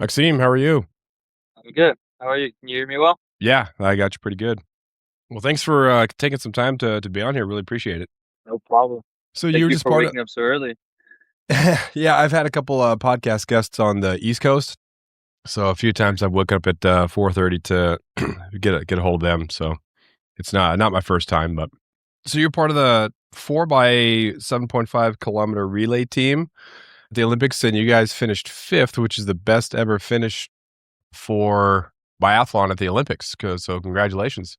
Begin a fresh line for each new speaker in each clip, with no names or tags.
Maxime, how are you?
I'm good. How are you? Can you hear me well?
Yeah, I got you pretty good. Well, thanks for taking some time to be on here. Really appreciate it.
No problem.
So
Thank
you were
you
just
for
part of.
waking up so early.
Yeah, I've had a couple podcast guests on the East Coast, so a few times I've woken up at 4:30 to get a hold of them. So it's not my first time, but so you're part of the 4x7.5 kilometer relay team at the Olympics, and you guys finished fifth, which is the best ever finish for biathlon at the Olympics. So congratulations.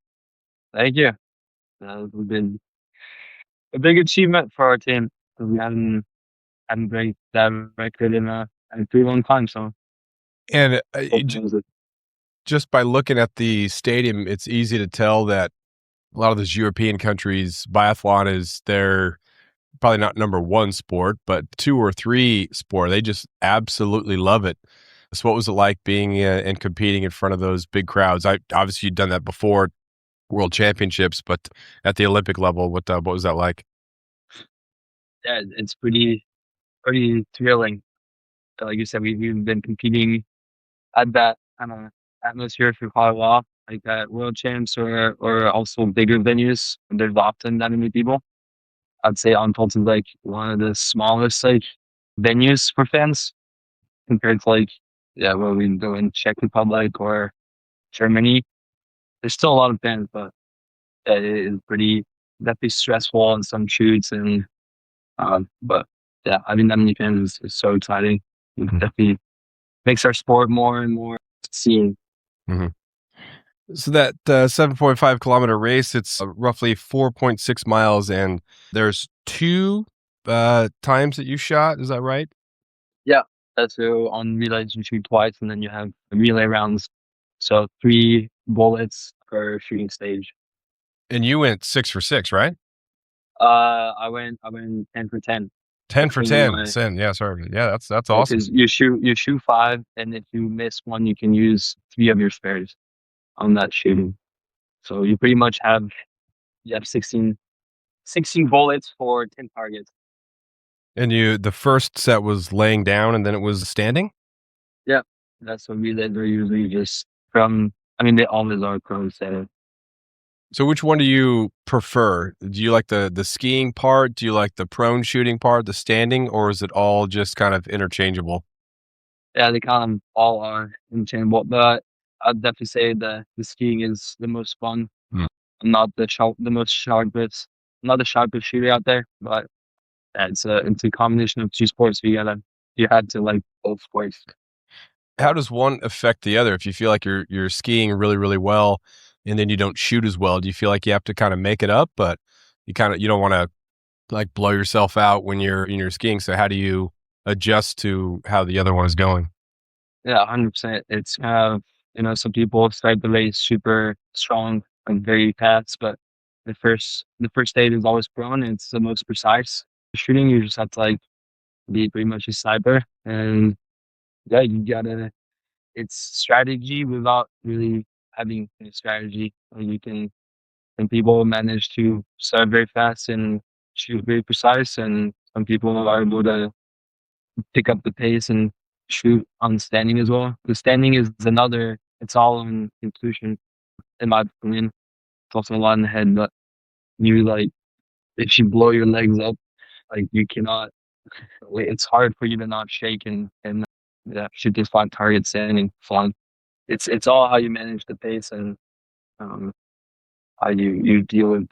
Thank you. It's been a big achievement for our team. We hadn't break that record in a pretty long time. So
And
hope that was it.
just by looking at the stadium, it's easy to tell that a lot of those European countries, biathlon is their probably not number one sport, but two or three sport. They just absolutely love it. So, what was it like being and competing in front of those big crowds? I obviously you'd done that before World Championships, but at the Olympic level, what was that like?
Yeah, it's pretty thrilling. Like you said, we've been competing at that kind of atmosphere for quite a while, like at World Champs or also bigger venues. There's often that many people. I'd say Untold is like one of the smallest like venues for fans compared to like where we go in Czech Republic or Germany. There's still a lot of fans, but it is pretty definitely stressful on some shoots and but yeah, having that many fans is so exciting. It
Mhm.
definitely makes our sport more and more seen.
Mhm. So that 7.5 kilometer race, it's roughly 4.6 miles, and there's two times that you shot. Is that right?
Yeah. So on relays you shoot twice and then you have relay rounds. So three bullets per shooting stage.
And you went 6 for 6, right?
I went 10 for 10
10 for
between
10.
my
Sin. Yeah, sorry. Yeah, that's awesome.
because you shoot five, and if you miss one, you can use three of your spares on that shooting. So you have 16 bullets for 10 targets.
And the first set was laying down and then it was standing?
Yeah, that's what relays are usually just from. I mean, they always are pro set.
So which one do you prefer? Do you like the skiing part? Do you like the prone shooting part, the standing, or is it all just kind of interchangeable?
Yeah, they kind of all are interchangeable, but I'd definitely say the skiing is the most fun.
Mm.
I'm not the most sharpest, not the sharpest shooter out there, but yeah, it's a combination of two sports. You had to like both sports.
How does one affect the other? If you feel like you're skiing really, really well and then you don't shoot as well, do you feel like you have to kind of make it up, but you don't want to like blow yourself out when you're skiing. So how do you adjust to how the other one is going?
Yeah, 100%. It's kind of, some people start the race super strong and very fast, but the first stage is always prone. It's the most precise shooting. You just have to like be pretty much a sniper, and yeah, you gotta. It's strategy without really having a strategy. And people manage to start very fast and shoot very precise, and some people are able to pick up the pace and shoot on standing as well. The standing is another. It's all in intuition, in my opinion. It's also a lot in the head, but you like if you blow your legs up, like you cannot. It's hard for you to not shake and yeah, shoot these flat targets standing fun. It's all how you manage the pace and um, how you deal with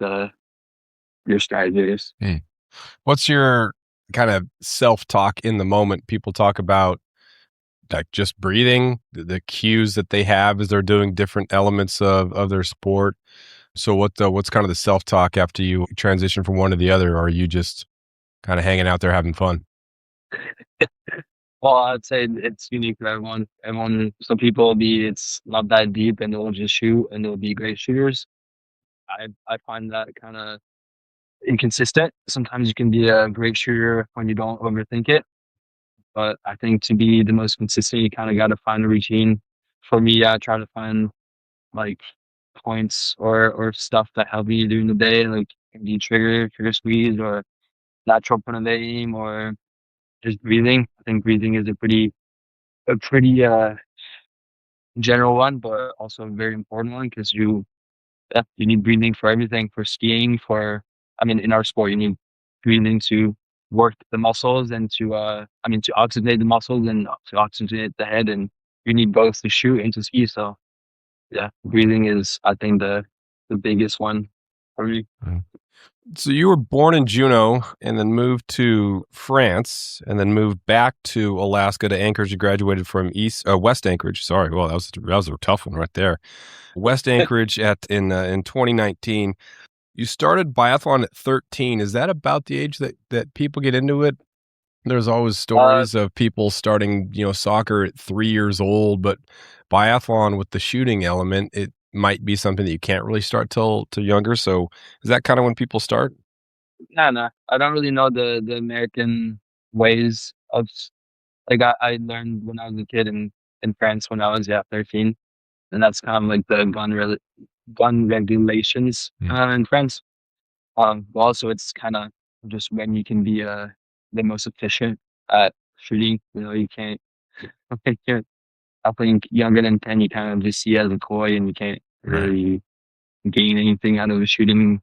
your strategies.
Mm. What's your kind of self-talk in the moment? People talk about like just breathing, the cues that they have as they're doing different elements of their sport. So what's kind of the self-talk after you transition from one to the other? Or are you just kind of hanging out there having fun?
Well, I'd say it's unique for everyone. Some people will be it's not that deep and they'll just shoot and they'll be great shooters. I find that kind of inconsistent. Sometimes you can be a great shooter when you don't overthink it. But I think to be the most consistent, you kind of got to find a routine. For me, I try to find like points or stuff that help me during the day, like maybe trigger squeeze, or natural point of aim, or just breathing. I think breathing is a pretty a pretty general one, but also a very important one because you need breathing for everything, for skiing, for I mean, in our sport, you need breathing to work the muscles and to to oxygenate the muscles and to oxygenate the head, and you need both to shoot and to ski. So yeah, breathing is I think the biggest one for me.
Mm. So you were born in Juneau and then moved to France and then moved back to Alaska to Anchorage. You graduated from West Anchorage. Sorry, well that was a tough one right there. West Anchorage at in 2019. You started biathlon at 13. Is that about the age that people get into it? There's always
Uh,
stories of people starting, soccer at 3 years old, but biathlon with the shooting element, it might be something that you can't really start till younger. So is that kind of when people start?
no, no, I don't really know the American ways of I learned when I was a kid in France when I was 13, and that's kind of like the gun regulations
Mm.
in France. But also it's kind of just when you can be the most efficient at shooting. You know, you can't. I think I think younger than 10, you kind of just see it as a toy, and you can't
Right.
really gain anything out of a shooting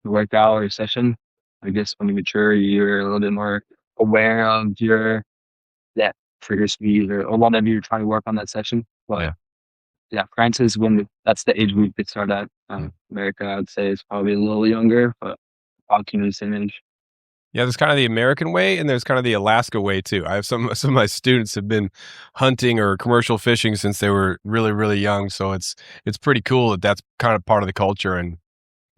workout or session. I guess when you mature, you're a little bit more aware of your yeah trigger speed or whatever you're trying to work on that session. But
Yeah.
yeah, France is that's the age we could start at.
Mm.
America, I'd say, is probably a little younger, but approximately the same age.
Yeah, there's kind of the American way and there's kind of the Alaska way too. I have some of my students have been hunting or commercial fishing since they were really, really young. So it's pretty cool that that's kind of part of the culture. And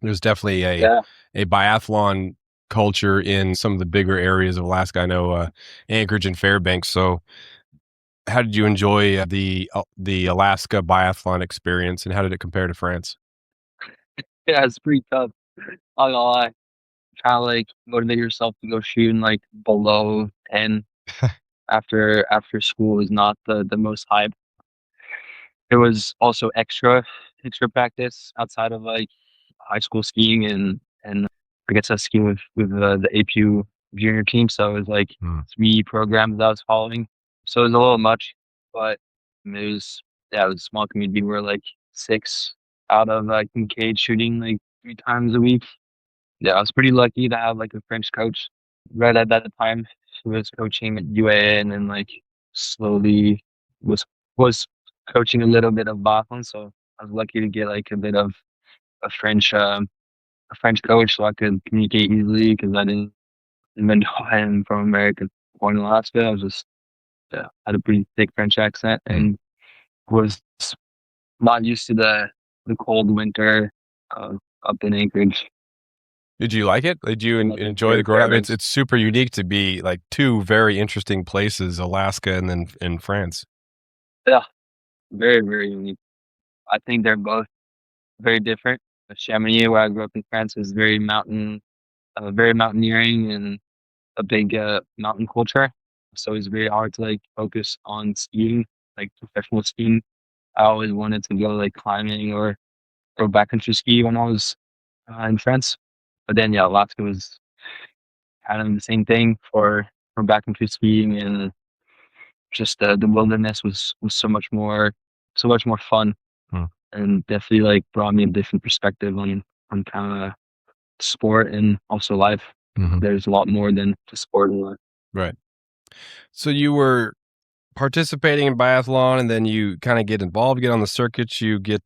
there's definitely
Yeah,
a biathlon culture in some of the bigger areas of Alaska. I know, Anchorage and Fairbanks. So how did you enjoy the Alaska biathlon experience, and how did it compare to France?
yeah, it's pretty tough. Not gonna lie. Try to like motivate yourself to go shooting like below 10 after school is not the most hype. There was also extra practice outside of like high school skiing and I guess I was skiing with the APU junior team. So it was like
Mm.
3 programs that I was following. So it was a little much, but it was yeah, it was a small community. We're like six out of like Kincaid shooting like 3 times a week. Yeah, I was pretty lucky to have like a French coach right at that time. He was coaching at UA and then like slowly was was coaching a little bit of biathlon. So I was lucky to get like a bit of a a French coach so I could communicate easily because I didn't even know I'm from America, born in Alaska. I was just had a pretty thick French accent
Mm.
and was not used to the cold winter uh, up in Anchorage.
Did you like it? Did you
Like
enjoy the
very
growing up?
Fairbanks.
It's super unique to be like two very interesting places, Alaska and then in France.
Yeah, very, very unique. I think they're both very different. Chamonix, where I grew up in France, is very mountaineering and a big mountain culture. So it's very hard to like focus on skiing, like professional skiing. I always wanted to go like climbing or backcountry ski when I was in France. But then yeah, Alaska was kind of the same thing for backcountry skiing and just the wilderness was so much more fun
Mm.
and definitely like brought me a different perspective on kind of sport and also life.
Mhm.
There's a lot more than just sport in life.
Right. So you were participating in biathlon and then you kind of get involved, get on the circuits, you get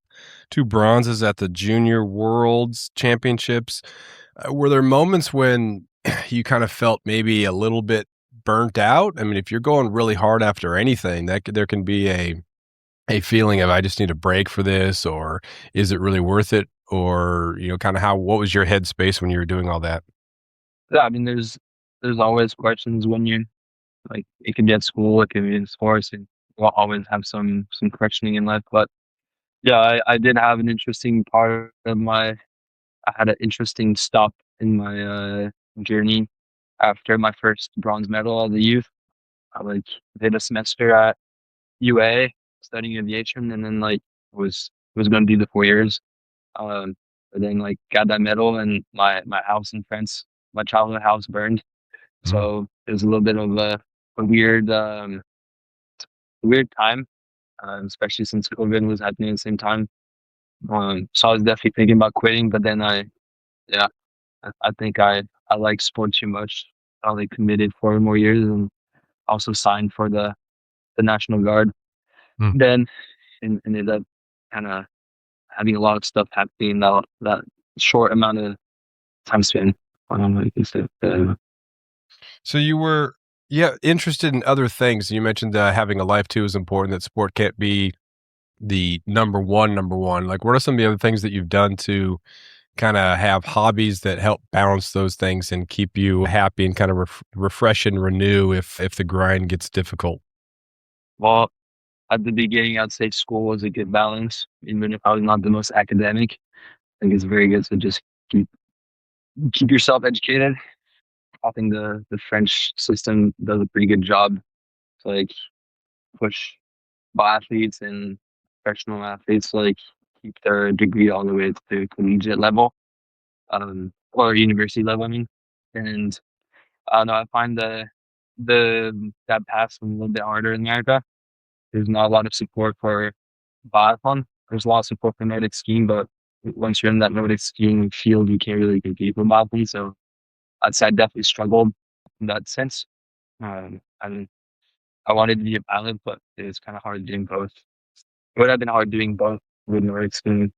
2 bronzes at the Junior Worlds Championships. Were there moments when you kind of felt maybe a little bit burnt out? I mean, if you're going really hard after anything, there can be a feeling of, "I just need a break for this," or, "Is it really worth it?" Or, kinda what was your headspace when you were doing all that?
Yeah, I mean, there's always questions when you like it can be at school, it can be in sports, and we'll always have some questioning in life. But yeah, I did have an interesting part of my I had an interesting stop in my journey after my first bronze medal of the youth. I like did a semester at UA studying aviation, and then like was going to do the 4 years. Um, but then like got that medal, and my house in France, my childhood house burned.
Mm.
So it was a little bit of a weird weird time, especially since COVID was happening at the same time. So I was definitely thinking about quitting, but then yeah, I think I like sport too much. I only committed 4 more years and also signed for the National Guard.
Mm.
Then and ended up kind of having a lot of stuff happening in that short amount of time span. I don't know, you can say.
So you were, yeah, interested in other things. You mentioned having a life too is important. That sport can't be the number one. Like, what are some of the other things that you've done to kind of have hobbies that help balance those things and keep you happy and kind of refresh and renew if the grind gets difficult?
Well, at the beginning, I'd say school was a good balance, even if I was not the most academic. I think it's very good to just keep keep yourself educated. I think the French system does a pretty good job to like push biathletes and professional athletes to like keep their degree all the way to collegiate level, or university level. I mean, and I don't know. I find the that path a little bit harder in America. There's not a lot of support for biathlon. There's a lot of support for Nordic skiing, but once you're in that Nordic skiing field, you can't really compete with biathlon. So I'd say I definitely struggled in that sense. And I wanted to be a pilot, but it was kind of hard doing both. It would have been hard doing both with Nordic skiing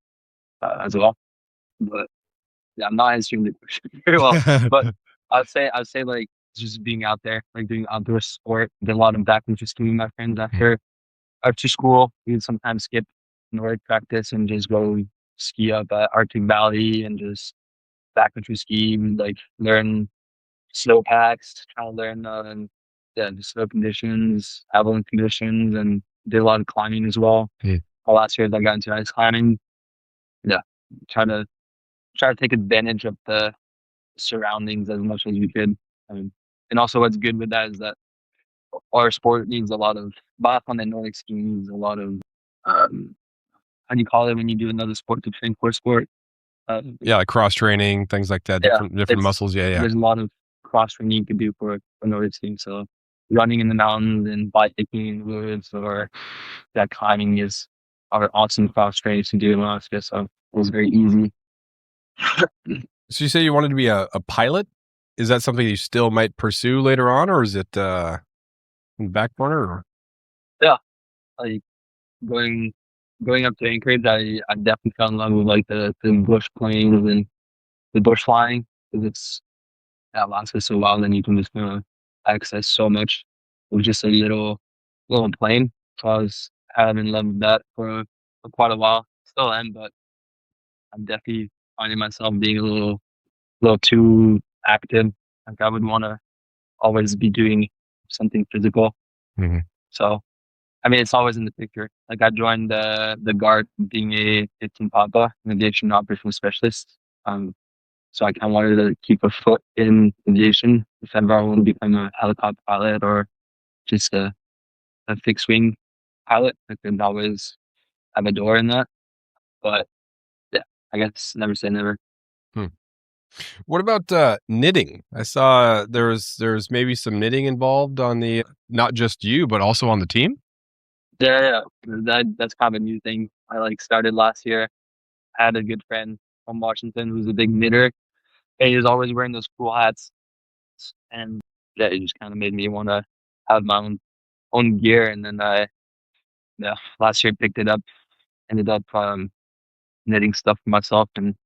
as well. But yeah, I'm not answering the question very well. But I'd say like just being out there, like doing outdoor sport. Did a lot of backcountry skiing with my friends after school. We'd sometimes skip Nordic practice and just go ski up at Arctic Valley and just backcountry ski, like learn snow packs, try to learn yeah, the snow conditions, avalanche conditions, and did a lot of climbing as well.
Yeah.
Last year I got into ice climbing. Yeah, try to try to take advantage of the surroundings as much as we could. I mean, and also what's good with that is that our sport needs a lot of biathlon and Nordic skiing needs a lot of um, how do you call it when you do another sport to train for sport? Um,
Yeah, like cross training, things like that,
yeah,
different
it's
muscles. Yeah, yeah.
there's a lot of cross training you could do for Nordic skiing. So running in the mountains and biking in the woods or that climbing is are awesome cross trainings to do in Alaska. So it was very easy.
So you say you wanted to be a pilot? Is that something you still might pursue later on, or is it in the back burner? Or?
Yeah, like going going up to Anchorage, I definitely fell in love with like the bush planes and the bush flying because it's yeah, Alaska's so wild and you can just access so much with just a little plane. So I was kind of in love with that for quite a while. Still am, but I'm definitely finding myself being a little too active. Like I would want to always be doing something physical.
Mhm.
So I mean, it's always in the picture. Like I joined the guard being a 15 Papa, an aviation operational specialist. So I kind of wanted to keep a foot in aviation if ever I want to become a helicopter pilot or just a fixed wing pilot. I could always have a door in that. But yeah, I guess never say never.
Hmm. What about knitting? I saw there's maybe some knitting involved on the not just you, but also on the team.
Yeah, yeah, that's kind of a new thing. I like started last year. I had a good friend from Washington who's a big knitter, and he was always wearing those cool hats. And yeah, it just kind of made me want to have my own gear. And then I yeah, last year picked it up, ended up knitting stuff for myself, and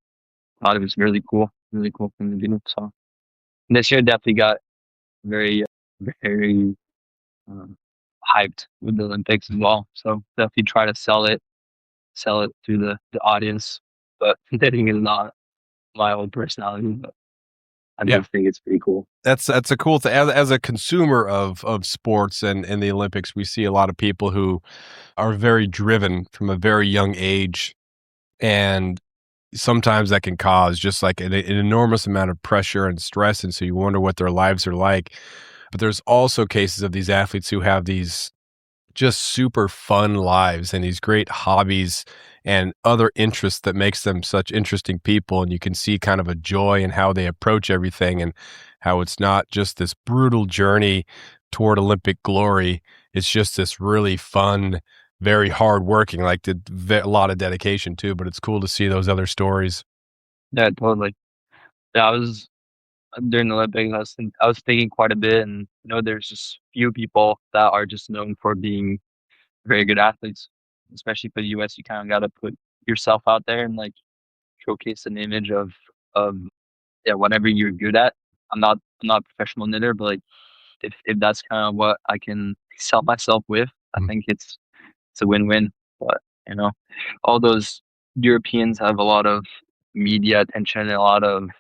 thought it was really cool thing to do. So this year definitely got very very um, hyped with the Olympics as well. So definitely try to sell it to the audience. But knitting is not my own personality, but I do
Yeah,
think it's pretty cool.
that's a cool thing. As a consumer of sports and the Olympics, we see a lot of people who are very driven from a very young age, and sometimes that can cause just like an enormous amount of pressure and stress, and so you wonder what their lives are like. But there's also cases of these athletes who have these just super fun lives and these great hobbies and other interests that makes them such interesting people, and you can see kind of a joy in how they approach everything and how it's not just this brutal journey toward Olympic glory. It's just this really fun, very hardworking, like a lot of dedication too. But it's cool to see those other stories.
Yeah, totally. Yeah, I was during the Olympics, I was thinking quite a bit, and there's just few people that are just known for being very good athletes, especially for the US. You kind of got to put yourself out there and like showcase an image of yeah, whatever you're good at. I'm not a professional knitter, but like if that's kind of what I can sell myself with, I
Mm,
think it's a win-win. But you know, all those Europeans have a lot of media attention and a lot of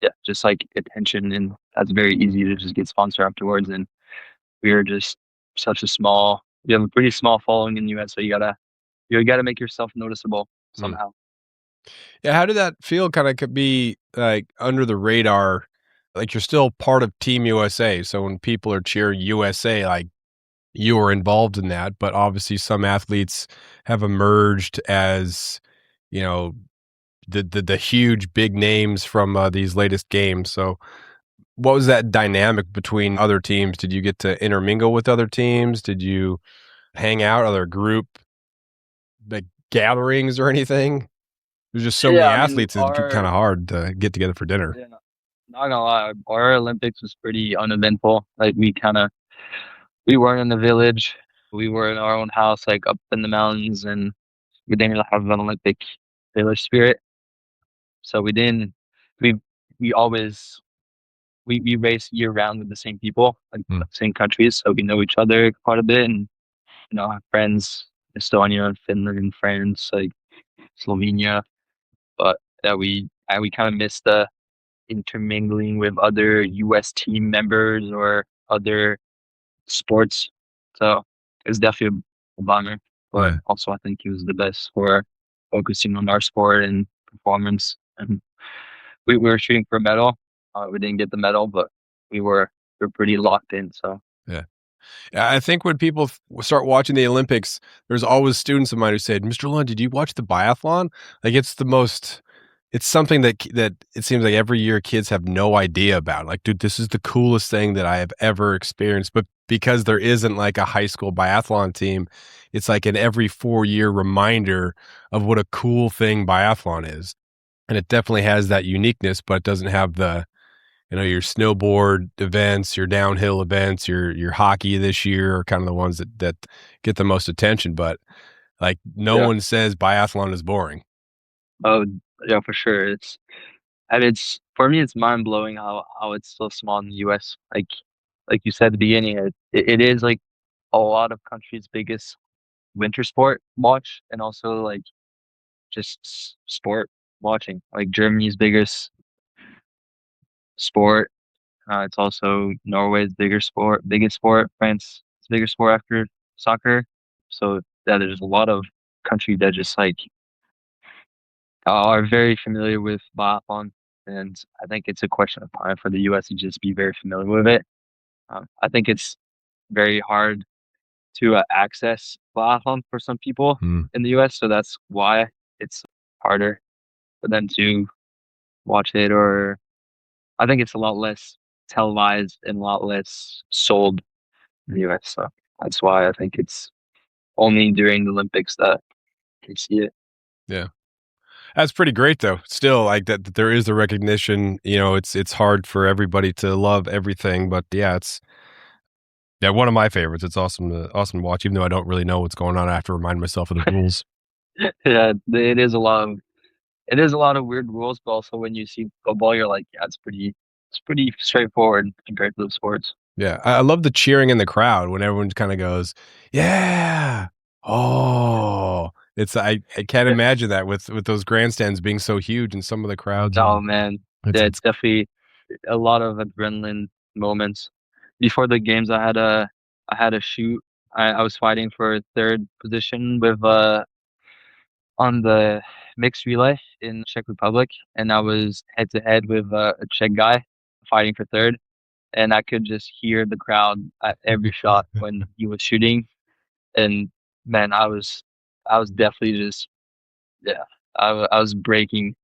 yeah, just like attention, and that's very easy to just get sponsored afterwards. And we are just such a small, we have a pretty small following in the US, so you gotta make yourself noticeable
mm.
somehow.
Yeah, how did that feel? Kind of could be like under the radar, like you're still part of Team USA. So when people are cheering USA, like you were involved in that, but obviously some athletes have emerged as, you know, the huge big names from these latest games. So what was that dynamic between other teams? Did you get to intermingle with other teams? Did you hang out, other group like gatherings or anything? There's just so many
Yeah, I mean,
athletes, it's kind of hard to get together for dinner.
yeah, not gonna lie, our Olympics was pretty uneventful. Like we weren't in the village. We were in our own house, like up in the mountains, and we didn't really have an Olympic village spirit. So we didn't. We we always we race year round with the same people, like
Mm,
same countries, so we know each other quite a bit, and have friends Estonia, Finland, and France, like Slovenia. But yeah, we kind of missed the intermingling with other US team members or other sports. So it was definitely a bummer. But
yeah.
also I think it was the best for focusing on our sport and performance. And we were shooting for a medal. We didn't get the medal, but we were pretty locked in. So
Yeah. Yeah, I think when people start watching the Olympics, there's always students of mine who said, "Mr. Lund, did you watch the biathlon?" Like it's the most it's something that it seems like every year kids have no idea about. Like, dude, this is the coolest thing that I have ever experienced. But because there isn't like a high school biathlon team, it's like an every 4-year reminder of what a cool thing biathlon is. And it definitely has that uniqueness, but it doesn't have the your snowboard events, your downhill events, your hockey this year are kind of the ones that get the most attention, but, like, no
yeah.
one says biathlon is boring.
Oh yeah, for sure. It's for me it's mind blowing how it's so small in the US. Like you said at the beginning, it is like a lot of countries' biggest winter sport watch, and also like just sport watching. Like Germany's sport. It's also Norway's biggest sport. France's bigger sport after soccer. So yeah, there's a lot of countries that just like are very familiar with biathlon, and I think it's a question of time for the US to just be very familiar with it. I think it's very hard to access biathlon for some people
Mm,
in the US, so that's why it's harder for them to watch it. Or I think it's a lot less televised and a lot less sold in the US. So that's why I think it's only during the Olympics that you see it.
yeah. That's pretty great though. Still, like, that there is the recognition, it's hard for everybody to love everything, but yeah, it's yeah, one of my favorites. It's awesome to watch, even though I don't really know what's going on. I have to remind myself of the rules.
Yeah, it is a lot of weird rules, but also when you see football, you're like, yeah, it's pretty straightforward compared to the sports.
Yeah, I love the cheering in the crowd when everyone kinda goes, "Yeah! Oh." I can't imagine that with those grandstands being so huge and some of the crowds
Oh
and
man,
it's
yeah,
it's
it's definitely a lot of adrenaline moments. Before the games, I had a shoot. I was fighting for third position with on the mixed relay in Czech Republic, and I was head to head with a Czech guy fighting for third, and I could just hear the crowd at every shot when he was shooting. and man, I was definitely just yeah, I was breaking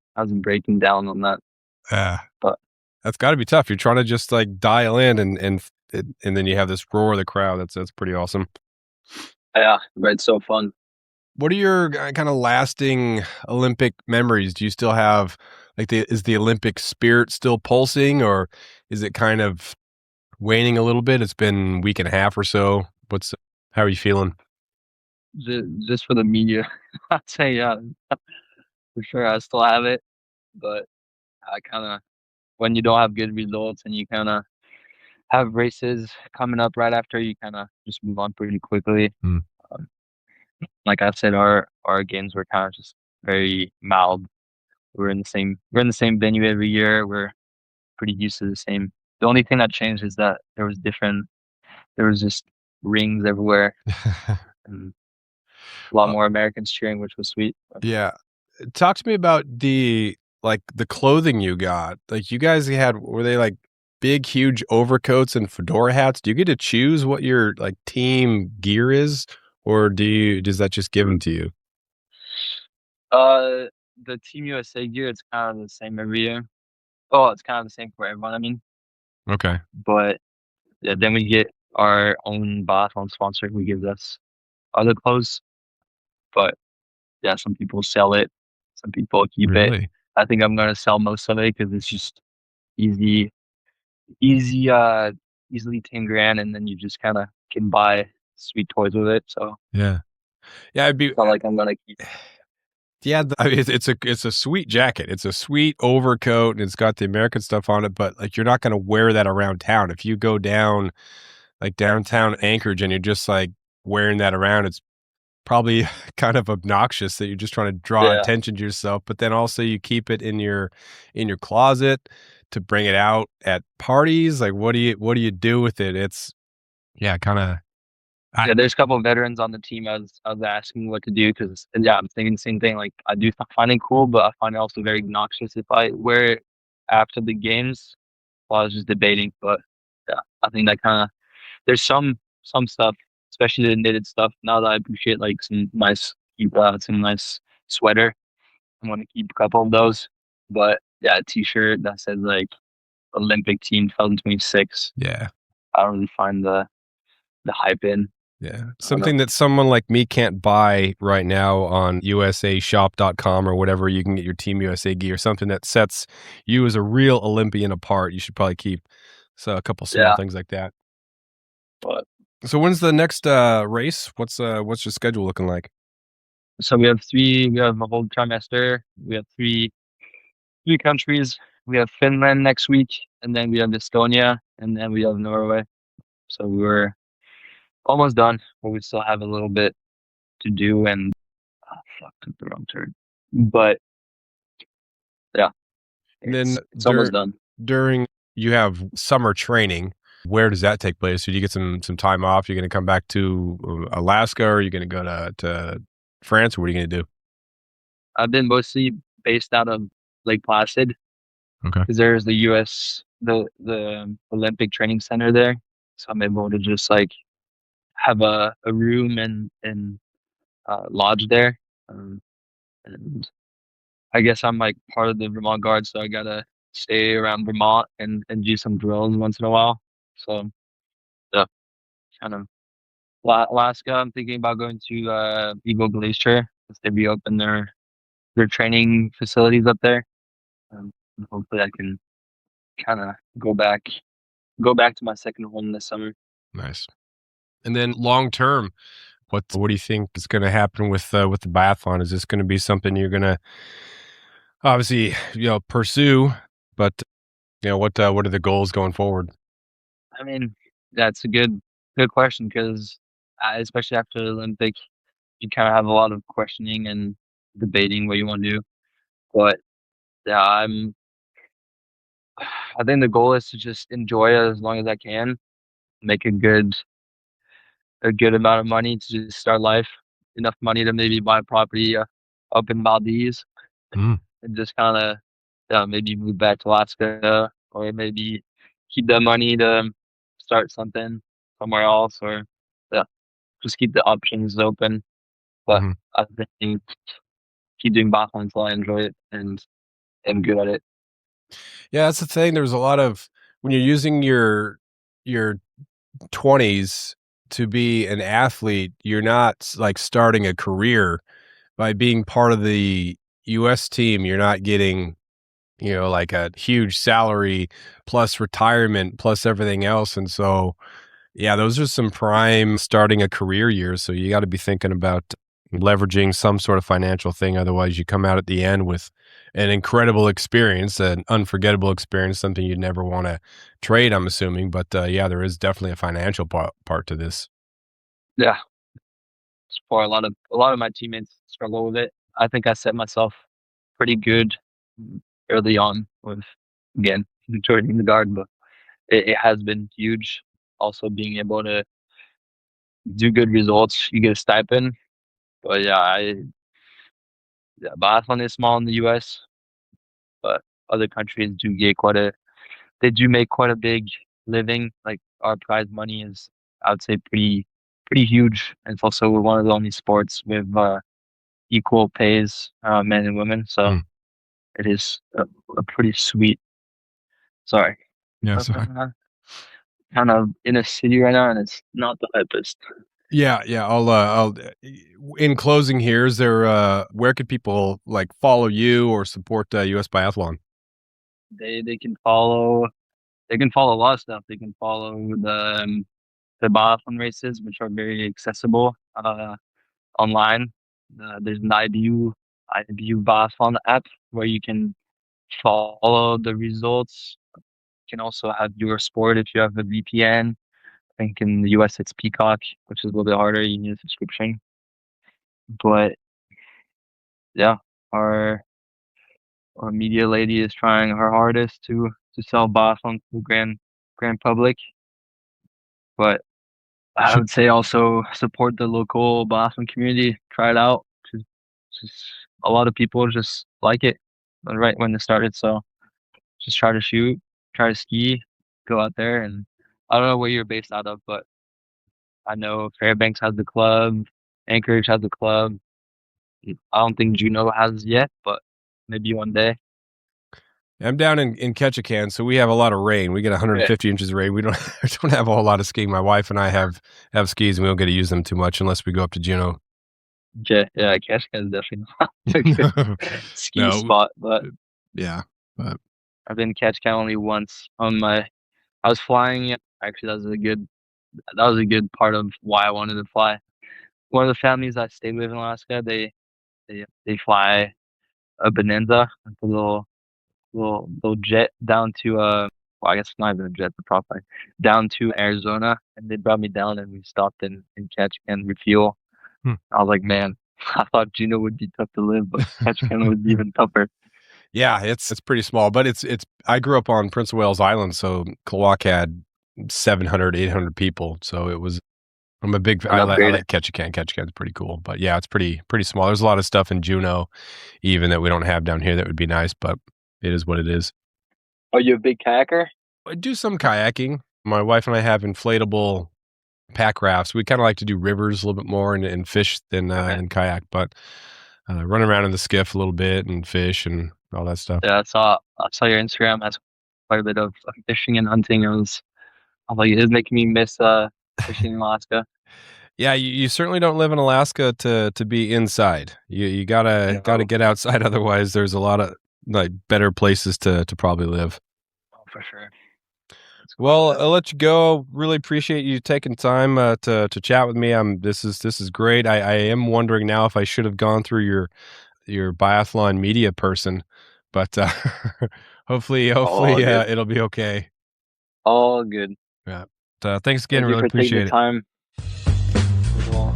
down on that,
Yeah.
but
That's gotta be tough. You're trying to just, like, dial in and then you have this roar of the crowd. That's pretty awesome.
yeah, but it's so fun.
What are your kinda lasting Olympic memories? Do you still have like, the Olympic spirit still pulsing, or is it kind of waning a little bit? It's been a week and a half or so. How are you feeling?
Just for the media, I'd say yeah, for sure. I still have it, but I kind of when you don't have good results and you kind of have races coming up right after, you kind of just move on pretty quickly.
Mm.
Um, like I said, our games were kind of just very mild. We're in the same venue every year. We're pretty used to the same. The only thing that changed is that there was just rings everywhere and a lot
Uh,
more Americans cheering, which was sweet.
yeah. Talk to me about the clothing you got. Like, you guys had were they, like, big, huge overcoats and fedora hats? Do you get to choose what your, like, team gear is, or does that just given to you?
Uh, the Team USA gear, it's kind of the same every year. Oh, it's kind of the same for everyone, I mean,
Okay.
but yeah, then we get our own Biathlon sponsor who gives us other clothes. But yeah, some people sell it, some people keep it.
Really?
I think I'm gonna sell most of it because it's just easy, easy, easily 10 grand, and then you just kind of can buy sweet toys with it. So
Yeah. Yeah, I'd be
it's not like I'm gonna keep.
yeah, I mean, it's a sweet jacket. It's a sweet overcoat, and it's got the American stuff on it, but, like, you're not gonna wear that around town. If you go down, like, downtown Anchorage and you're just, like, wearing that around, it's probably kind of obnoxious that you're just trying to draw
Yeah,
attention to yourself, but then also you keep it in your closet to bring it out at parties. Like, what do you do with it? It's yeah, kinda I
yeah. There's a couple of veterans on the team. I was asking what to do because yeah, I'm thinking the same thing. Like I do find it cool, but I find it also very obnoxious if I wear it after the games. While I was just debating, but yeah, I think that kind of there's some stuff, especially the knitted stuff. Now that I appreciate like some nice sweater, I'm gonna keep a couple of those. But yeah, a t-shirt that says like Olympic Team 2026.
yeah.
I don't really find the hype in.
Yeah.
I don't know.
Something that someone like me can't buy right now on usashop.com or whatever you can get your Team USA gear, something that sets you as a real Olympian apart. You should probably keep so a couple small
Yeah,
things like that.
but
So when's the next race? What's your schedule looking like?
so we have three. We have a whole trimester. We have three countries. We have Finland next week, and then we have Estonia, and then we have Norway. So we're almost done, but we still have a little bit to do. And fuck, took the wrong turn. But yeah,
And then
it's almost done.
during you have summer training. Where does that take place? So do you get some time off? You're going to come back to Alaska, or are you going to go to France? Or what are you going to do?
I've been mostly based out of Lake Placid
Okay.
because there's the U.S. the Olympic Training Center there, so I'm able to just like have a room and lodge there. Um, and I guess I'm like part of the Vermont Guard, so I gotta stay around Vermont and do some drills once in a while. So yeah, kind of Alaska. I'm thinking about going to Eagle Glacier because they reopened their training facilities up there. And hopefully, I can kind of go back to my second home this summer.
Nice. And then long term, what do you think is going to happen with the biathlon? Is this going to be something you're going to obviously pursue, but what are the goals going forward?
I mean, that's a good question because especially after the Olympic, you kind of have a lot of questioning and debating what you want to do. But yeah, I think the goal is to just enjoy it as long as I can, make a good amount of money to just start life, enough money to maybe buy a property up in Maldives
Mm.
and just kind of maybe move back to Alaska or maybe keep that money to start something somewhere else or yeah. just keep the options open. But
Mhm.
I think keep doing biathlon until I enjoy it and am good at it.
Yeah, that's the thing. There's a lot of when you're using your 20s to be an athlete, you're not like starting a career by being part of the US team. You're not getting, like a huge salary plus retirement plus everything else. And so, yeah, those are some prime starting a career years. So you got to be thinking about leveraging some sort of financial thing. Otherwise, you come out at the end with an incredible experience, an unforgettable experience, something you'd never want to trade, I'm assuming. But yeah, there is definitely a financial part to this.
Yeah, for a lot of my teammates struggle with it. I think I set myself pretty good early on with again joining the guard, but it has been huge. Also being able to do good results, you get a stipend. But yeah, biathlon is small in the U.S., but other countries do get they do make quite a big living. Like our prize money is, I would say, pretty huge. And it's also one of the only sports with equal pays, men and women. So
Hmm.
it is a pretty sweet. Sorry,
Yeah.
uh,
So
kind of in a city right now, and it's not the hypest.
yeah, yeah. In closing here, is there, where could people like follow you or support US Biathlon?
They can follow. They can follow a lot of stuff. They can follow the biathlon races, which are very accessible online. There's an IBU biathlon app where you can follow the results. You can also have your sport if you have a VPN. I think in the US it's Peacock, which is a little bit harder. You need a subscription. But yeah, our our media lady is trying her hardest to sell biathlon to the grand public. But I would say also support the local Boston community. Try it out. Just a lot of people just like it right when it started. So just try to shoot, try to ski, go out there. And I don't know where you're based out of, but I know Fairbanks has the club, Anchorage has the club. I don't think Juneau has yet, but maybe one day.
I'm down in Ketchikan, so we have a lot of rain. We get
Yeah,
150 inches of rain. We don't don't have a whole lot of skiing. My wife and I have skis, and we don't get to use them too much unless we go up to Juneau.
yeah, Ketchikan is definitely not a good ski
No,
spot, but
yeah, but
I've been Ketchikan only once on my. I was flying. Actually, that was a good part of why I wanted to fly. One of the families I stayed with in Alaska, they fly a Bonanza, like a little jet down to well, I guess it's not even a jet, the prop plane, down to Arizona, and they brought me down, and we stopped in Ketchikan refuel.
hmm.
I was like, man, I thought Juneau would be tough to live, but Ketchikan was even tougher.
Yeah, it's pretty small, but it's I grew up on Prince of Wales Island, so Kilwauk had 700, 800 people, so it was I'm a big
An
I
upgrade.
like Ketchikan. Ketchikan's pretty cool, but yeah, it's pretty small. There's a lot of stuff in Juneau even that we don't have down here that would be nice, but it is what it is.
Are you a big kayaker?
I do some kayaking. My wife and I have inflatable pack rafts. We kinda like to do rivers a little bit more and fish
Okay.
than kayak, but, run around in the skiff a little bit and fish and all that stuff.
Yeah, I saw your Instagram has quite a bit of fishing and hunting. I was like, it is making me miss fishing in Alaska.
Yeah, you certainly don't live in Alaska to be inside. You gotta
No,
get outside, otherwise there's a lot of, like, better places to probably live.
oh, for sure. Let's go out
Well,
there.
I'll let you go. Really appreciate you taking time, to chat with me. This is great. I am wondering now if I should have gone through your biathlon media person, but,
All
hopefully,
good.
it'll be okay.
All good.
Yeah. Thanks again,
Thank you
really
for taking the
appreciate it.
time as well.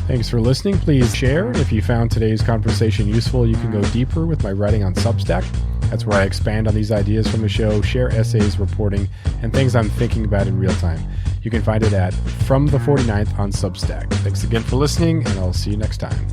Thanks for listening. Please share. If you found today's conversation useful, you can go deeper with my writing on Substack. That's where I expand on these ideas from the show, share essays, reporting, and things I'm thinking about in real time. You can find it at From the 49th on Substack. Thanks again for listening, and I'll see you next time.